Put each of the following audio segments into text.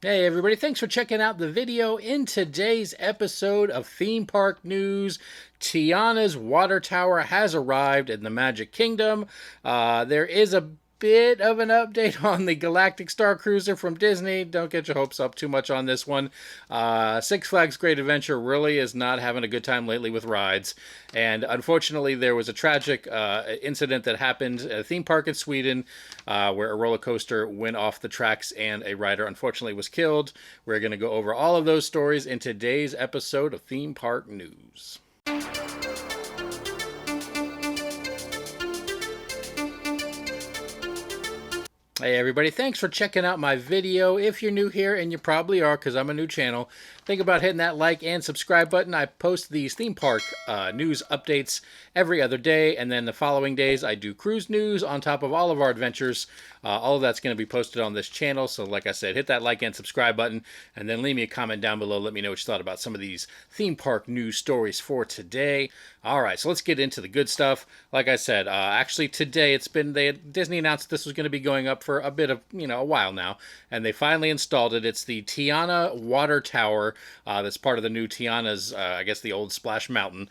Hey everybody, thanks for checking out the video. In today's episode of Theme Park News, Tiana's water tower has arrived in the Magic Kingdom. There is a bit of an update on the Galactic Starcruiser from Disney. Don't get your hopes up too much on this one. Six Flags Great Adventure really is not having a good time lately with rides. And unfortunately, there was a tragic incident that happened at a theme park in Sweden where a roller coaster went off the tracks and a rider unfortunately was killed. We're going to go over all of those stories in today's episode of Theme Park News. Hey everybody, thanks for checking out my video. If you're new here, and you probably are because I'm a new channel, think about hitting that like and subscribe button. I post these theme park news updates every other day, and then the following days I do cruise news on top of all of our adventures. All of that's going to be posted on this channel, so like I said, hit that like and subscribe button, and then leave me a comment down below. Let me know what you thought about some of these theme park news stories for today. Alright, so let's get into the good stuff. Like I said, actually today Disney announced this was going to be going up for a bit of, a while now, and they finally installed it. It's the Tiana water tower that's part of the new Tiana's, I guess the old Splash Mountain.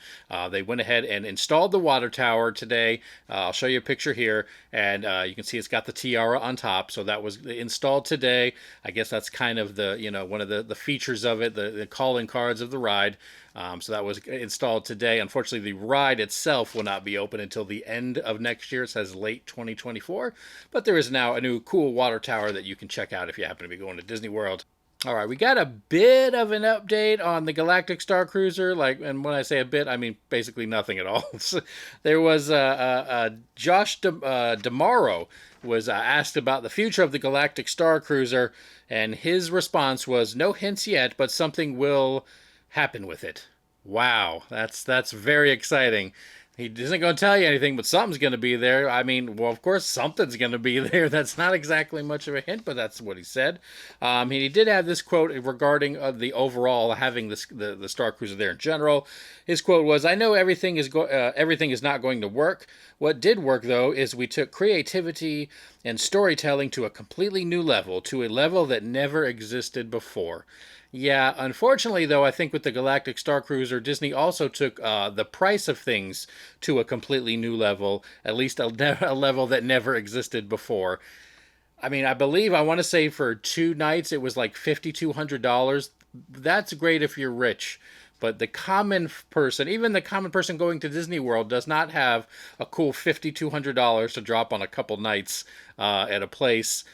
They went ahead and installed the water tower today. I'll show you a picture here, and you can see it's got the tiara on top, so that was installed today. I guess that's kind of the, one of the features of it, the calling cards of the ride. So that was installed today. Unfortunately, the ride itself will not be open until the end of next year. It says late 2024. But there is now a new cool water tower that you can check out if you happen to be going to Disney World. All right, we got a bit of an update on the Galactic Starcruiser. And when I say a bit, I mean basically nothing at all. There was Josh DeMauro was asked about the future of the Galactic Starcruiser, and his response was, "No hints yet, but something will happen with it." Wow, that's very exciting. He isn't going to tell you anything, but something's going to be there. I mean, well, of course, something's going to be there. That's not exactly much of a hint, but that's what he said. He did have this quote regarding the overall having the Starcruiser there in general. His quote was, "I know everything is not going to work. What did work, though, is we took creativity and storytelling to a completely new level, to a level that never existed before." Yeah, unfortunately, though, I think with the Galactic Starcruiser, Disney also took the price of things to a completely new level, at least a level that never existed before. I mean, I want to say for 2 nights it was like $5,200. That's great if you're rich. But the common person, even the common person going to Disney World, does not have a cool $5,200 to drop on a couple nights at a place.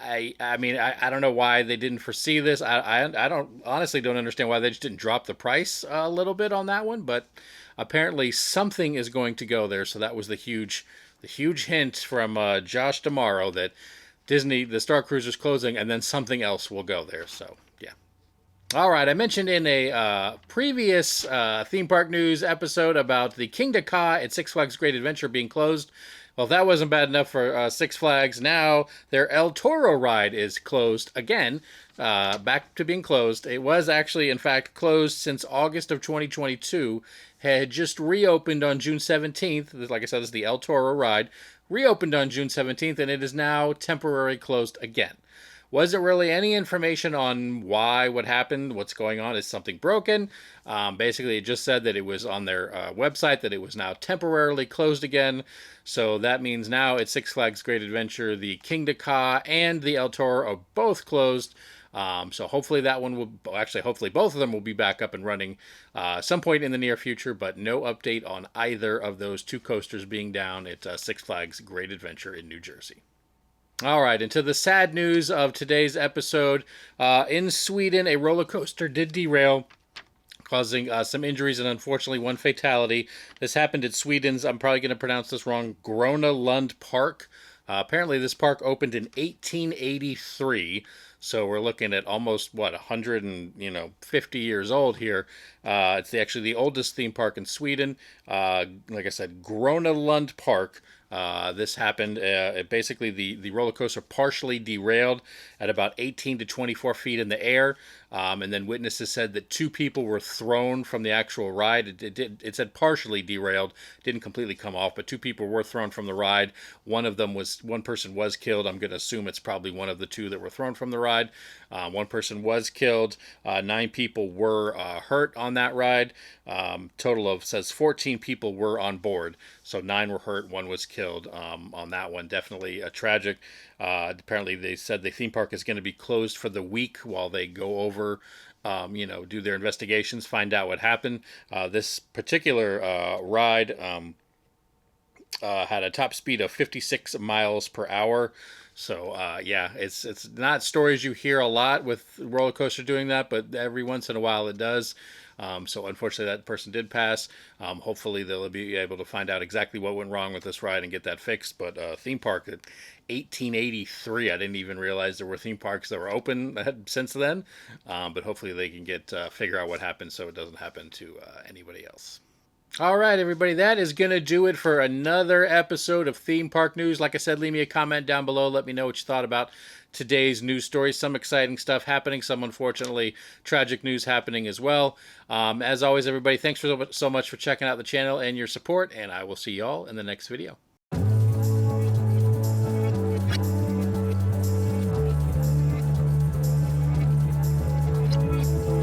I don't know why they didn't foresee this. I don't honestly don't understand why they just didn't drop the price a little bit on that one. But apparently something is going to go there. So that was the huge hint from Josh DeMauro that the Star Cruiser's closing, and then something else will go there. So yeah. All right, I mentioned in a previous theme park news episode about the Kingda Ka at Six Flags Great Adventure being closed. Well, if that wasn't bad enough for Six Flags, now their El Toro ride is closed again, back to being closed. It was actually, in fact, closed since August of 2022, had just reopened on June 17th. Like I said, this is the El Toro ride. Reopened on June 17th, and it is now temporarily closed again. Wasn't really any information on why, what happened, what's going on. Is something broken? Basically, it just said that it was on their website that it was now temporarily closed again. So that means now at Six Flags Great Adventure, the Kingda Ka and the El Toro are both closed. So hopefully hopefully both of them will be back up and running some point in the near future, but no update on either of those two coasters being down at Six Flags Great Adventure in New Jersey. All right, and to the sad news of today's episode. In Sweden, a roller coaster did derail, causing some injuries and unfortunately one fatality. This happened at Sweden's, I'm probably going to pronounce this wrong, Grona Lund Park. Apparently this park opened in 1883, so we're looking at almost, 150 years old here. It's actually the oldest theme park in Sweden. Like I said, Grona Lund Park. This happened. Basically, the roller coaster partially derailed at about 18 to 24 feet in the air, and then witnesses said that 2 people were thrown from the actual ride. It said partially derailed, didn't completely come off, but 2 people were thrown from the ride. One person was killed. I'm going to assume it's probably one of the 2 that were thrown from the ride. One person was killed. 9 people were hurt on that ride. Total of says 14 people were on board. So 9 were hurt, 1 was killed on that one. Definitely a tragic. Apparently, they said the theme park is going to be closed for the week while they go over, do their investigations, find out what happened. This particular ride had a top speed of 56 miles per hour. So yeah, it's not stories you hear a lot with roller coaster doing that, but every once in a while it does. So unfortunately, that person did pass. Hopefully, they'll be able to find out exactly what went wrong with this ride and get that fixed. But theme park at 1883, I didn't even realize there were theme parks that were open since then. But hopefully, they can figure out what happened so it doesn't happen to anybody else. All right, everybody, that is going to do it for another episode of Theme Park News. Like I said, leave me a comment down below. Let me know what you thought about today's news stories. Some exciting stuff happening, some unfortunately tragic news happening as well. As always, everybody, thanks so much for checking out the channel and your support, and I will see you all in the next video.